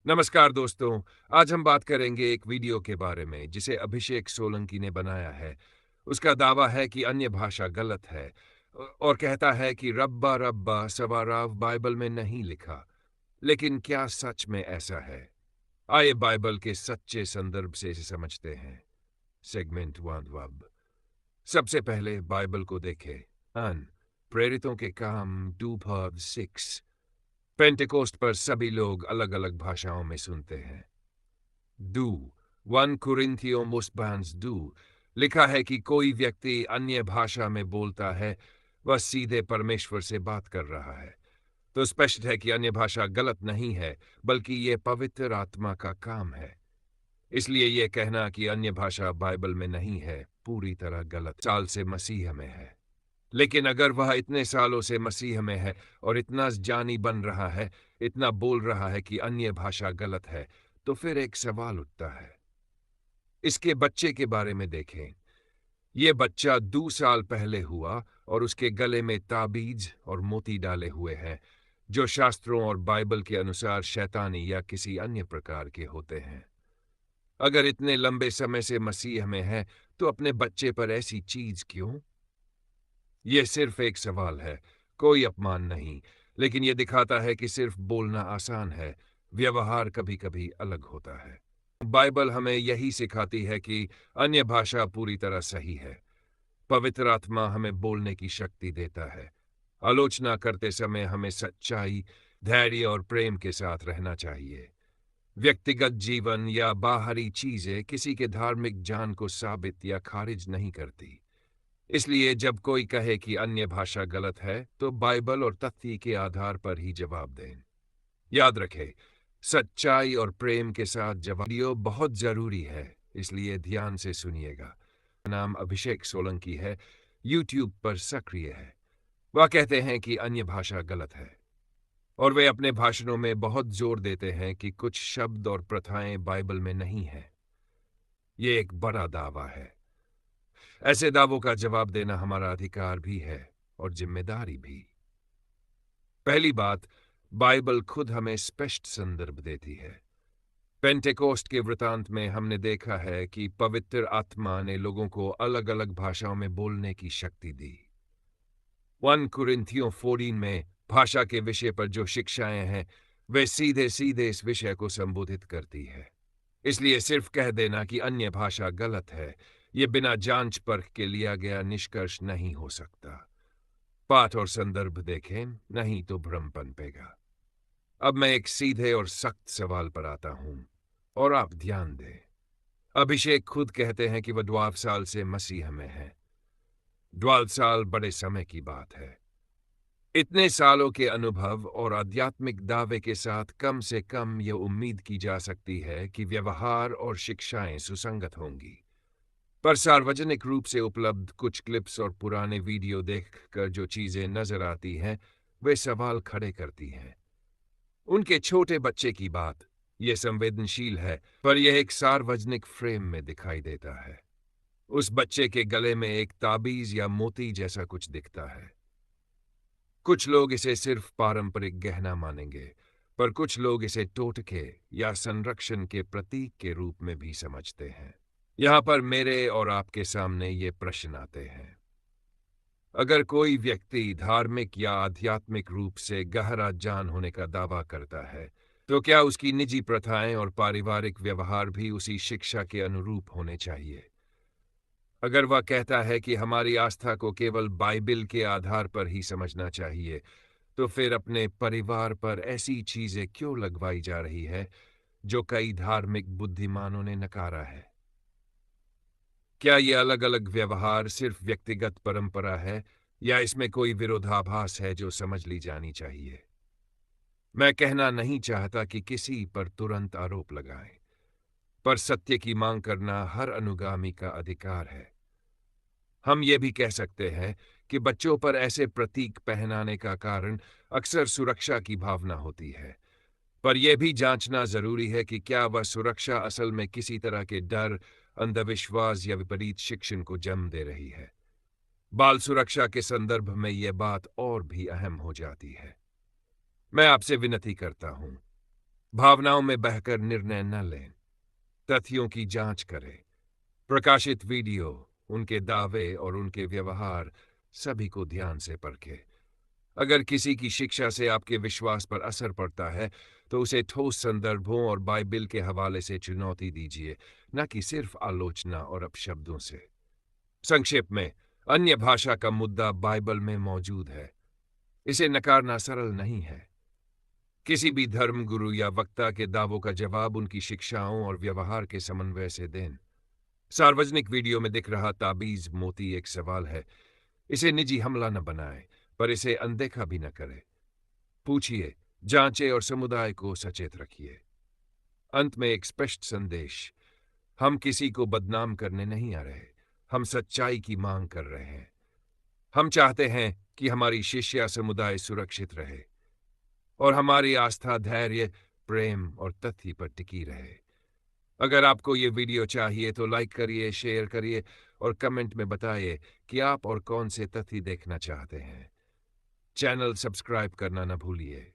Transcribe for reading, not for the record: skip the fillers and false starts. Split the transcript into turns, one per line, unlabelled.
नमस्कार दोस्तों। आज हम बात करेंगे एक वीडियो के बारे में जिसे अभिषेक सोलंकी ने बनाया है। उसका दावा है कि अन्य भाषा गलत है और कहता है कि रब्बा रब्बा सवाराव बाइबल में नहीं लिखा। लेकिन क्या सच में ऐसा है? आइए बाइबल के सच्चे संदर्भ से इसे समझते हैं। सेगमेंट 1 वब। सबसे पहले बाइबल को देखें। अन प्रेरितों के काम 2:6। पेंटेकोस्ट पर सभी लोग अलग अलग भाषाओं में सुनते हैं। डू 1 कुरिन्थियों मुस्बांस डू लिखा है कि कोई व्यक्ति अन्य भाषा में बोलता है, वह सीधे परमेश्वर से बात कर रहा है। तो स्पष्ट है कि अन्य भाषा गलत नहीं है, बल्कि यह पवित्र आत्मा का काम है। इसलिए यह कहना कि अन्य भाषा बाइबल में नहीं है पूरी तरह गलत। साल से मसीह में है, लेकिन अगर वह इतने सालों से मसीह में है और इतना जानी बन रहा है, इतना बोल रहा है कि अन्य भाषा गलत है, तो फिर एक सवाल उठता है। इसके बच्चे के बारे में देखें। यह बच्चा 2 साल पहले हुआ और उसके गले में ताबीज और मोती डाले हुए हैं, जो शास्त्रों और बाइबल के अनुसार शैतानी या किसी अन्य प्रकार के होते हैं। अगर इतने लंबे समय से मसीह में है, तो अपने बच्चे पर ऐसी चीज क्यों? यह सिर्फ एक सवाल है, कोई अपमान नहीं, लेकिन यह दिखाता है कि सिर्फ बोलना आसान है, व्यवहार कभी-कभी अलग होता है। बाइबल हमें यही सिखाती है कि अन्य भाषा पूरी तरह सही है। पवित्र आत्मा हमें बोलने की शक्ति देता है। आलोचना करते समय हमें सच्चाई, धैर्य और प्रेम के साथ रहना चाहिए। व्यक्तिगत जीवन या बाहरी चीजें किसी के धार्मिक ज्ञान को साबित या खारिज नहीं करती। इसलिए जब कोई कहे कि अन्य भाषा गलत है, तो बाइबल और तथ्य के आधार पर ही जवाब दें। याद रखें, सच्चाई और प्रेम के साथ जवाब वीडियो बहुत जरूरी है, इसलिए ध्यान से सुनिएगा। नाम अभिषेक सोलंकी है, यूट्यूब पर सक्रिय है। वह कहते हैं कि अन्य भाषा गलत है और वे अपने भाषणों में बहुत जोर देते हैं कि कुछ शब्द और प्रथाएं बाइबल में नहीं है। ये एक बड़ा दावा है। ऐसे दावों का जवाब देना हमारा अधिकार भी है और जिम्मेदारी भी। पहली बात, बाइबल खुद हमें स्पष्ट संदर्भ देती है। पेंटेकोस्ट के वृतांत में हमने देखा है कि पवित्र आत्मा ने लोगों को अलग अलग भाषाओं में बोलने की शक्ति दी। 1 कुरिन्थियों 14 में भाषा के विषय पर जो शिक्षाएं हैं, वे सीधे सीधे इस विषय को संबोधित करती है। इसलिए सिर्फ कह देना कि अन्य भाषा गलत है, यह बिना जांच परख के लिया गया निष्कर्ष नहीं हो सकता। पाठ और संदर्भ देखें, नहीं तो भ्रम पनपेगा। अब मैं एक सीधे और सख्त सवाल पर आता हूं और आप ध्यान दें। अभिषेक खुद कहते हैं कि वह 12 साल से मसीह में है। 12 साल बड़े समय की बात है। इतने सालों के अनुभव और आध्यात्मिक दावे के साथ कम से कम यह उम्मीद की जा सकती है कि व्यवहार और शिक्षाएं सुसंगत होंगी। पर सार्वजनिक रूप से उपलब्ध कुछ क्लिप्स और पुराने वीडियो देखकर जो चीजें नजर आती हैं, वे सवाल खड़े करती हैं। उनके छोटे बच्चे की बात, यह संवेदनशील है, पर यह एक सार्वजनिक फ्रेम में दिखाई देता है। उस बच्चे के गले में एक ताबीज या मोती जैसा कुछ दिखता है। कुछ लोग इसे सिर्फ पारंपरिक गहना मानेंगे, पर कुछ लोग इसे टोटके या संरक्षण के प्रतीक के रूप में भी समझते हैं। यहां पर मेरे और आपके सामने ये प्रश्न आते हैं। अगर कोई व्यक्ति धार्मिक या आध्यात्मिक रूप से गहरा जान होने का दावा करता है, तो क्या उसकी निजी प्रथाएं और पारिवारिक व्यवहार भी उसी शिक्षा के अनुरूप होने चाहिए? अगर वह कहता है कि हमारी आस्था को केवल बाइबिल के आधार पर ही समझना चाहिए, तो फिर अपने परिवार पर ऐसी चीजें क्यों लगवाई जा रही है जो कई धार्मिक बुद्धिमानों ने नकारा है? क्या ये अलग-अलग व्यवहार सिर्फ व्यक्तिगत परंपरा है या इसमें कोई विरोधाभास है जो समझ ली जानी चाहिए? मैं कहना नहीं चाहता कि किसी पर तुरंत आरोप लगाएं, पर सत्य की मांग करना हर अनुगामी का अधिकार है। हम ये भी कह सकते हैं कि बच्चों पर ऐसे प्रतीक पहनाने का कारण अक्सर सुरक्षा की भावना होती है, पर यह भी जांचना जरूरी है कि क्या वह सुरक्षा असल में किसी तरह के डर, अंधविश्वास या विपरीत शिक्षण को जन्म दे रही है। बाल सुरक्षा के संदर्भ में यह बात और भी अहम हो जाती है। मैं आपसे विनती करता हूं, भावनाओं में बहकर निर्णय न लें। तथ्यों की जांच करें। प्रकाशित वीडियो, उनके दावे और उनके व्यवहार सभी को ध्यान से परखें। अगर किसी की शिक्षा से आपके विश्वास पर असर पड़ता है, तो उसे ठोस संदर्भों और बाइबिल के हवाले से चुनौती दीजिए, न कि सिर्फ आलोचना और अपशब्दों से। संक्षेप में, अन्य भाषा का मुद्दा बाइबल में मौजूद है। इसे नकारना सरल नहीं है। किसी भी धर्म गुरु या वक्ता के दावों का जवाब उनकी शिक्षाओं और व्यवहार के समन्वय से दें। सार्वजनिक वीडियो में दिख रहा ताबीज मोती एक सवाल है। इसे निजी हमला न बनाएं, पर इसे अनदेखा भी न करें। पूछिए, जांचें और समुदाय को सचेत रखिए। अंत में एक स्पष्ट संदेश: हम किसी को बदनाम करने नहीं आ रहे, हम सच्चाई की मांग कर रहे हैं। हम चाहते हैं कि हमारी शिष्या समुदाय सुरक्षित रहे और हमारी आस्था धैर्य, प्रेम और तथ्य पर टिकी रहे। अगर आपको ये वीडियो चाहिए तो लाइक करिए, शेयर करिए और कमेंट में बताइए कि आप और कौन से तथ्य देखना चाहते हैं। चैनल सब्सक्राइब करना न भूलिए।